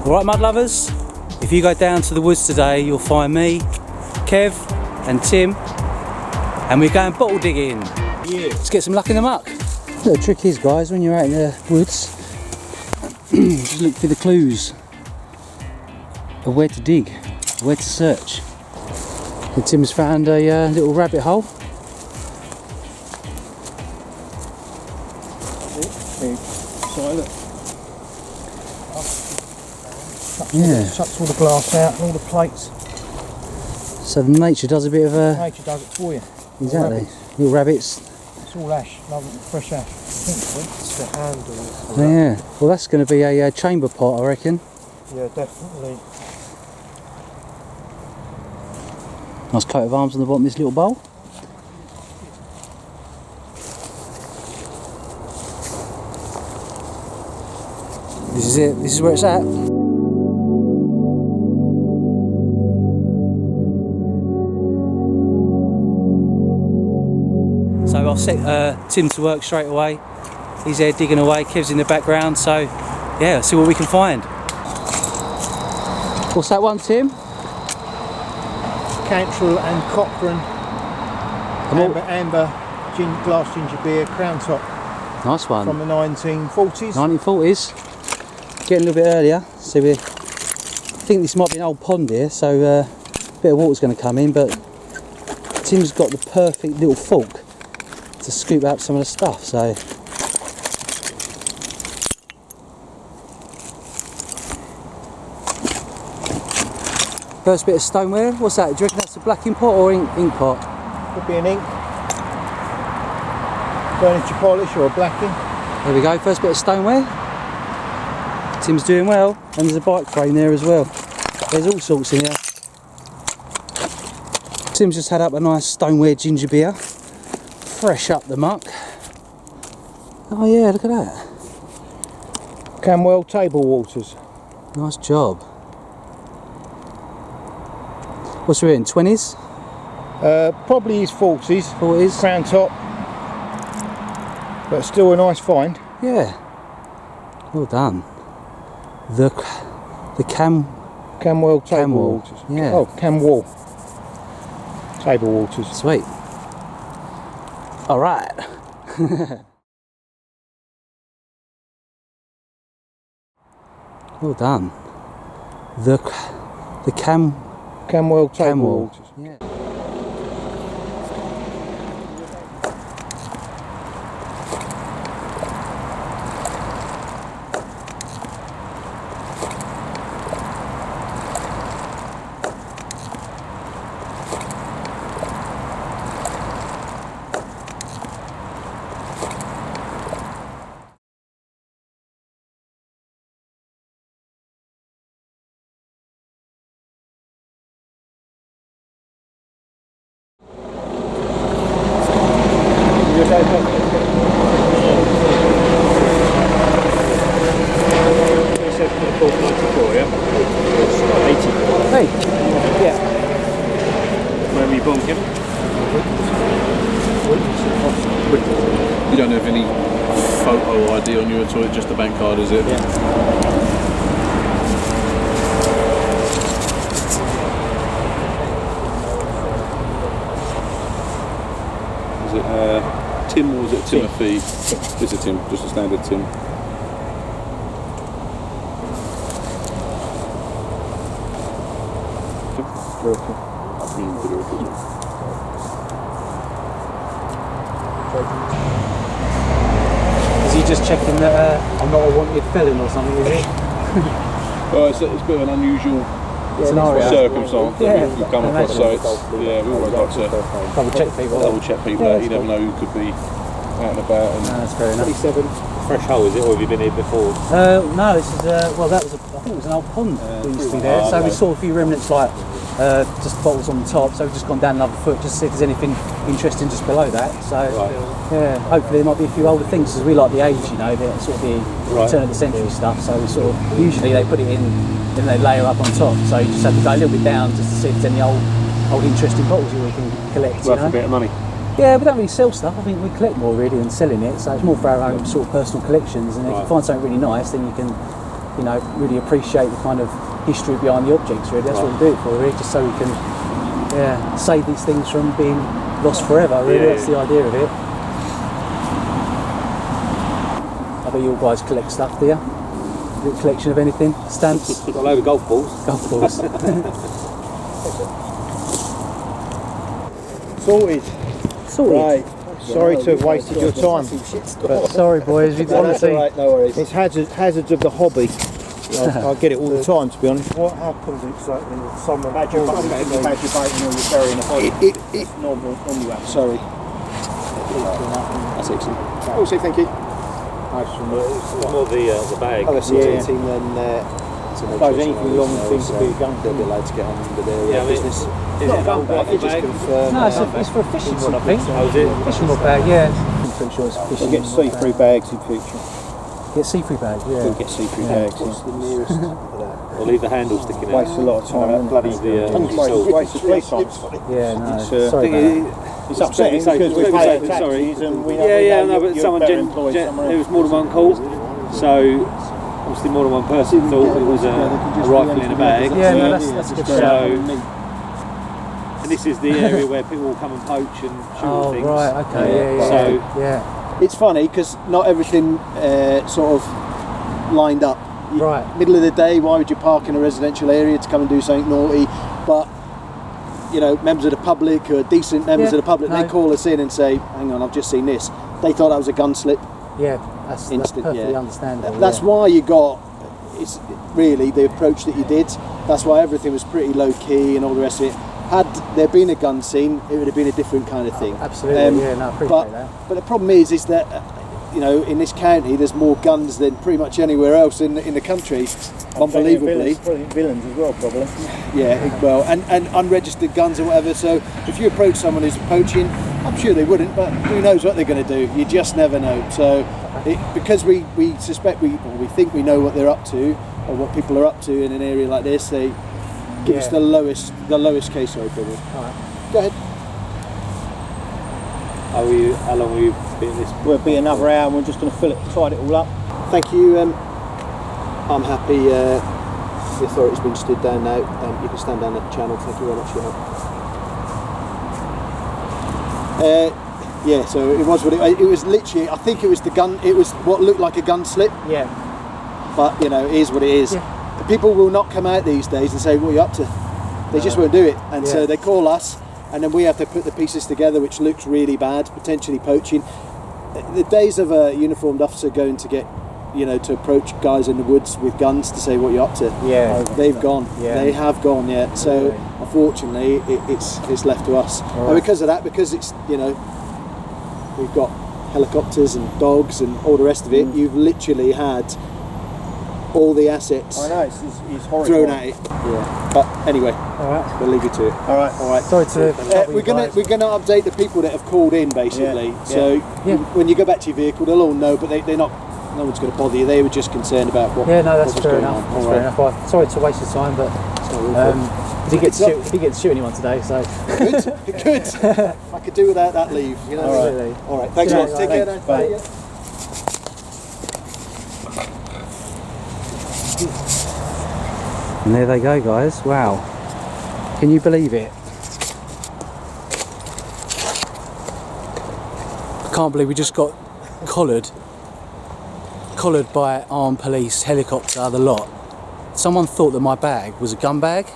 Alright mud lovers, if you go down to the woods today you'll find me, Kev and Tim, and we're going bottle digging. Yeah. Let's get some luck in the muck. The trick is guys, when you're out in the woods, just look for the clues of where to dig, where to search. And Tim's found a little rabbit hole. Yeah. Chucks all the glass out and all the plates. So nature does a bit of a... Nature does it for you. Exactly. Little rabbits. It's all ash, lovely, fresh ash. I think it's the handle. Yeah. Well, that's going to be a chamber pot, I reckon. Yeah, definitely. Nice coat of arms on the bottom of this little bowl. This is it. This is where it's at. So I've set Tim to work straight away. He's there digging away, Kev's in the background, so yeah, let's see what we can find. What's that one, Tim? Cantrell and Cochrane amber glass ginger beer crown top. Nice one. From the 1940s. 1940s. Getting a little bit earlier, so I think this might be an old pond here, so a bit of water's going to come in, but Tim's got the perfect little fork to scoop out some of the stuff, so first bit of stoneware. What's that? Do you reckon that's a blacking pot or ink pot? Could be an ink, furniture polish or a blacking. There we go, first bit of stoneware. Tim's doing well, and there's a bike frame there as well. There's all sorts in here. Tim's just had up a nice stoneware ginger beer, fresh up the muck. Oh yeah, look at that. Camwell table waters. Nice job. What's we in, 20s? Probably his 40s. 40s? Crown top. But still a nice find. Yeah. Well done. The Camwell table waters. Yeah. Oh, Camwell table waters. Sweet. All right. Well done. The Camwell table waters. Yeah. Hey, yeah. Where were you born, Kim? You don't have any photo ID on you at all, it's just the bank card, is it? Yeah. Is it Tim or was it Timothy? It's a Tim, just a standard Tim. Is he just checking that I'm not a wanted felon or something, is he? Well, it's a bit of an unusual Scenario. circumstance that Yeah, we've come across, so it's, yeah, we always like to Double check people. double check people out. You never know who could be out and about. And No, that's fair enough. 27 fresh hole, is it, or have you been here before? No, this is well, that was I think it was an old pond that used to be there. So we saw a few remnants, like just bottles on the top. So we've just gone down another foot just to see if there's anything interesting just below that. So yeah, hopefully there might be a few older things, because we like the age, you know, the sort of the turn of the century stuff. So we sort of usually they put it in, then they layer up on top. So you just have to go a little bit down just to see if there's any old interesting bottles you can collect. Worth a bit of money. Yeah, we don't really sell stuff. I think we collect more really than selling it, so it's more for our own sort of personal collections. And if you find something really nice, then you can you know, really appreciate the kind of history behind the objects. Really, that's what we do it for. Really, just so we can save these things from being lost forever. Really, that's the idea of it. I bet you all guys collect stuff, do you? Little collection of anything? Stamps? Got a load of golf balls. Golf balls. Sorted. Sorted. Right. Sorry to have wasted your time. But sorry, boys. We honestly. No worries. It's hazards of the hobby. I get it all the time, to be honest. What happens exactly if someone had your bait and you're burying a body? It's normal on you. Sorry. That's excellent. Also, thank you. It's more the bag. Oh, that's team then. I suppose anything long things to be a gun. They'll be allowed to get on with their business. Is it an old bag? Just confirm. No, it's for a fishing rod, I think. Oh, is it? Fishing rod bag, yeah. I'm pretty sure it's a fishing We'll get rod see-through bag. bags in future. Get see-through bags, yeah. We'll get see-through bags. What's the nearest? Or leave the handle sticking out. Waste a lot of time. Bloody Waste of police time. Yeah, no. It's, Sorry about that. It's upsetting because we pay our taxes and we know but someone there was more than one call, so obviously more than one person thought it was a rifle in a bag. Yeah, no, that's a good shout. And this is the area where people will come and poach and shoot things. Oh, right, okay, yeah. It's funny because not everything sort of lined up. Right. Middle of the day, why would you park in a residential area to come and do something naughty? But you know, members of the public who are decent members of the public, they call us in and say, "Hang on, I've just seen this." They thought that was a gun slip. Yeah, that's perfectly understandable. That's why you got. It's really the approach that you did. That's why everything was pretty low key and all the rest of it. Had there been a gun scene, it would have been a different kind of thing. Absolutely, I appreciate that. But the problem is that you know, in this county, there's more guns than pretty much anywhere else in the country. Unbelievably, villains as well, probably. Yeah, well, and unregistered guns or whatever. So if you approach someone who's poaching, I'm sure they wouldn't, but who knows what they're going to do? You just never know. So because we suspect we think we know what they're up to or what people are up to in an area like this, they give us the lowest case rate. All right. Go ahead. How long will you be in this? We'll be another hour and we're just going to tidy it all up. Thank you. I'm happy the authority's been stood down now. You can stand down the channel. Thank you very much for your help. Yeah, so it was what it was. Literally, I think it was the gun. It was what looked like a gun slip. Yeah. But you know, it is what it is. Yeah. People will not come out these days and say, "What are you up to?" They just won't do it, and so they call us. And then we have to put the pieces together, which looks really bad, potentially poaching. The days of a uniformed officer going to get, you know, to approach guys in the woods with guns to say what you're up to. Yeah, they've gone. Yeah. They have gone. Yeah. So unfortunately, it's left to us. Right. And because of that, because it's, you know, we've got helicopters and dogs and all the rest of it. You've literally had all the assets it's horrible. thrown at it. Yeah. But anyway, we'll leave you to it. All right. Sorry to. We're gonna update the people that have called in basically. Yeah. So when you go back to your vehicle, they'll all know, but they're not. No one's going to bother you. They were just concerned about what. Yeah, no, that's what was fair going enough. on. That's fair enough. Well, sorry to waste your time, but he didn't get to shoot anyone today, so. Good. I could do without that leave. You know. All right. Thanks a lot. Take care. Now. Bye. And there they go, guys. Wow. Can you believe it? I can't believe we just got collared by armed police, helicopter, the lot. Someone thought that my bag was a gun bag.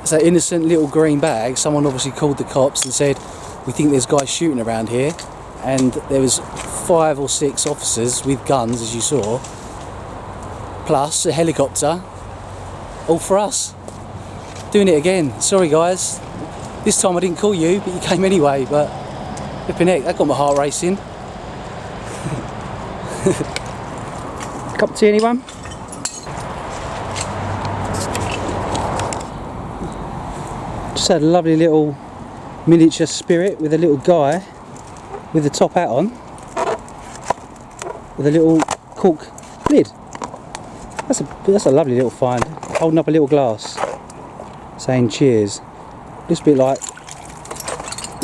It's that innocent little green bag. Someone obviously called the cops and said, "We think there's guys shooting around here." And there was 5 or 6 officers with guns, as you saw, plus a helicopter, all for us. Doing it again. Sorry guys, this time I didn't call you, but you came anyway. But flipping heck, that got my heart racing. Cup of tea, anyone? Just had a lovely little miniature spirit with a little guy with the top hat on, with a little cork lid. That's a lovely little find. Holding up a little glass, saying cheers. Looks a bit like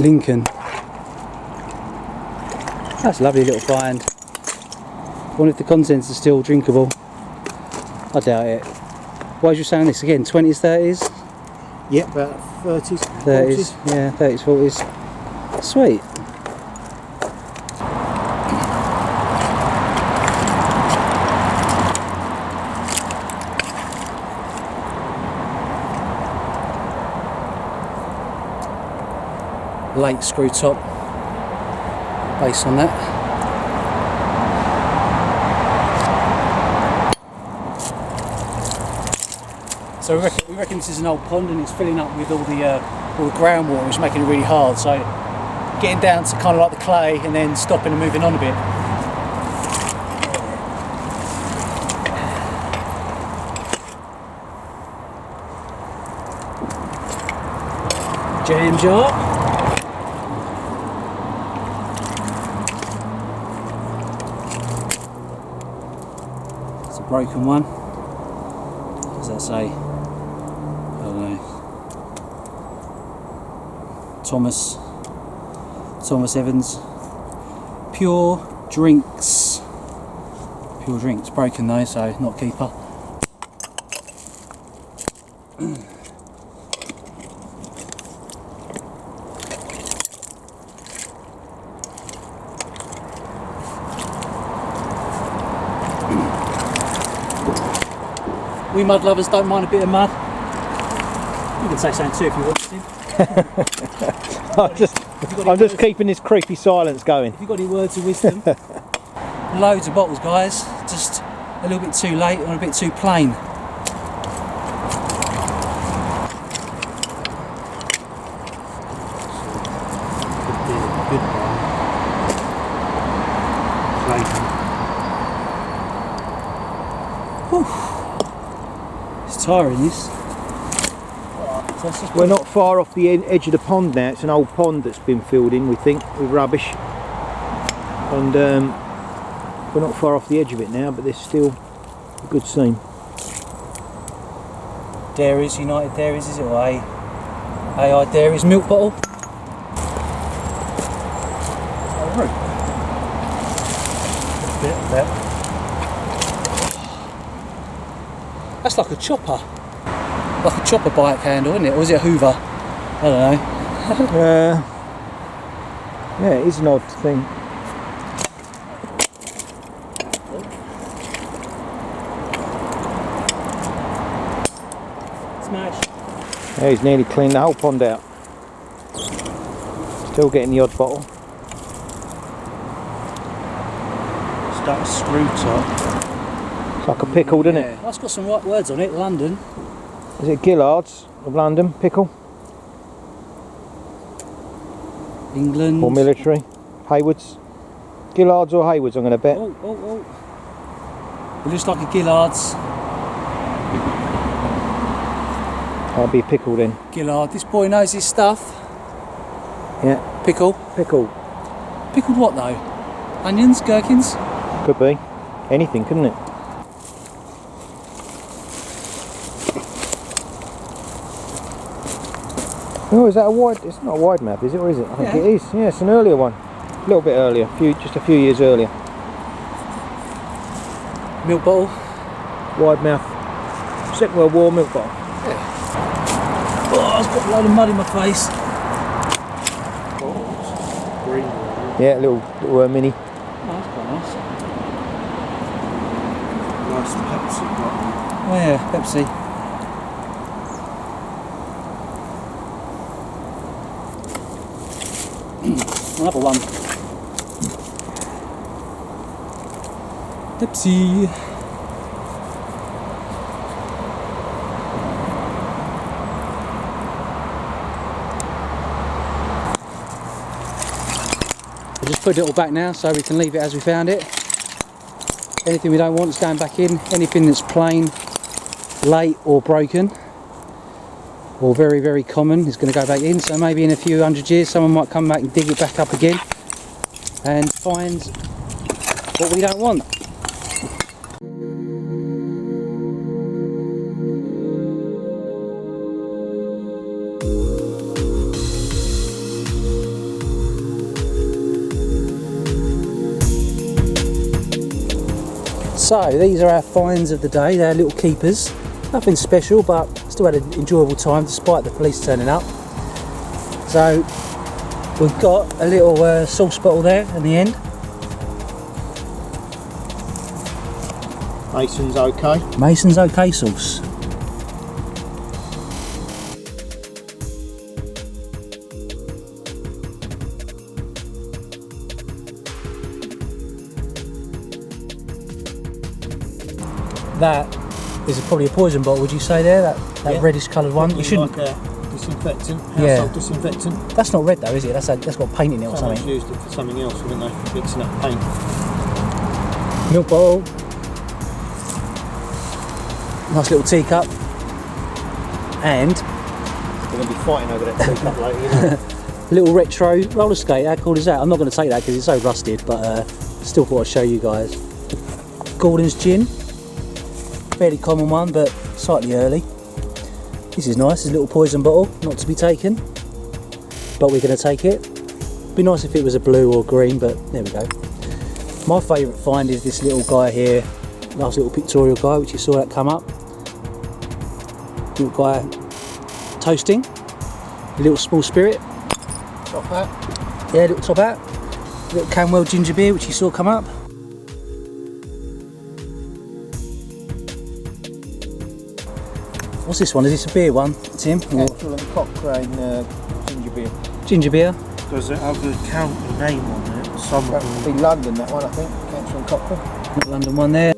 Lincoln. That's a lovely little find. wonder if the contents are still drinkable. I doubt it. Why was you saying this again? 20s, 30s? Yeah, about 30s, 30s, 40s. yeah, 30s, 40s. Sweet. Late screw top base on that. So we reckon this is an old pond and it's filling up with all the groundwater, which is making it really hard. So getting down to kind of like the clay and then stopping and moving on a bit. Jam jar. It's a broken one. What does that say? I don't know. Thomas Evans. Pure drinks. Pure drinks. Broken though, so not keeper. We mud lovers don't mind a bit of mud. You can say something too if you want to. I'm just keeping this creepy silence going. If you've got any words of wisdom, loads of bottles, guys. Just a little bit too late or a bit too plain. Whew. It's tiring, this. We're not far off the edge of the pond now. It's an old pond that's been filled in, we think, with rubbish. And we're not far off the edge of it now, but there's still a good scene. Dairies, United Dairies, is it? Or AI Dairies milk bottle? That's like a chopper. Like a chopper bike handle, isn't it? Or is it a Hoover? I don't know. Yeah, it is an odd thing. Smash. Yeah, he's nearly cleaned the whole pond out. Still getting the odd bottle. Start a screw top. It's like a pickled, isn't it? Yeah, that's got some right words on it. London. Is it Gillard's of London? Pickle? England. Or military? Hayward's? Gillard's or Hayward's, I'm going to bet. Oh. It looks like a Gillard's. That'll be pickle then. Gillard. This boy knows his stuff. Yeah. Pickle. Pickle. Pickled what though? Onions? Gherkins? Could be. Anything, couldn't it? Oh, is that a wide? It's not a wide mouth, is it? Or is it? I think it is. Yeah, it's an earlier one. A little bit earlier. Just a few years earlier. Milk bottle. Wide mouth. Second World War milk bottle. Oh, I've got a load of mud in my face. Green. Yeah, little mini. Oh, that's quite nice. Nice Pepsi bottle. Oh yeah, Pepsi. Another one. Pepsi. We'll just put it all back now so we can leave it as we found it. Anything we don't want is going back in. Anything that's plain, late or broken or very, very common is going to go back in. So maybe in a few hundred years someone might come back and dig it back up again and find what we don't want. So these are our finds of the day. They're little keepers. Nothing special, but still had an enjoyable time despite the police turning up. So we've got a little sauce bottle there in the end. Mason's okay. Mason's okay sauce. That is probably a poison bottle, would you say there? That Yeah. reddish coloured one? You shouldn't. Like a disinfectant, Yeah. household disinfectant. That's not red though, is it? That's got paint in it or Someone's something. used it for something else, haven't they? Mixing up paint. Milk bottle. Nice little teacup. And We're going to be fighting over that teacup later, you know. a little retro roller skate. How cool is that? I'm not going to take that because it's so rusted, but still thought I'd show you guys. Gordon's gin. Fairly common one, but slightly early. This is nice. It's a little poison bottle, not to be taken, but we're going to take it. Be nice if it was a blue or green, but there we go. My favourite find is this little guy here. Nice little pictorial guy, which you saw that come up. Little guy toasting. A little small spirit. Top hat. Yeah, little top hat. Little Camwell ginger beer, which you saw come up. What's this one? Is this a beer one, Tim? Or Petrol and Cochrane ginger beer. ginger beer? Does it have the county name on it? Some of That them. would be London, that one, I think. Petrol and Cochrane. Not London one there.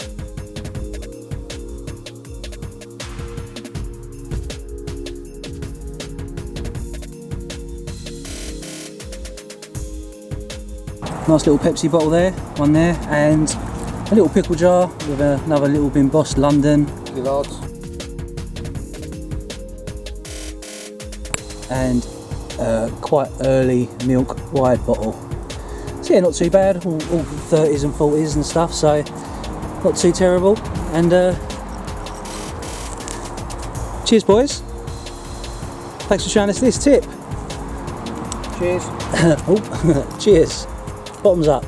Nice little Pepsi bottle there, one there, and a little pickle jar with another little bin Boss London, Gillards. and quite early milk wide bottle. So yeah, not too bad, all 30s and 40s and stuff, so not too terrible. And cheers boys, thanks for showing us this tip. Cheers. Oh, cheers, bottoms up.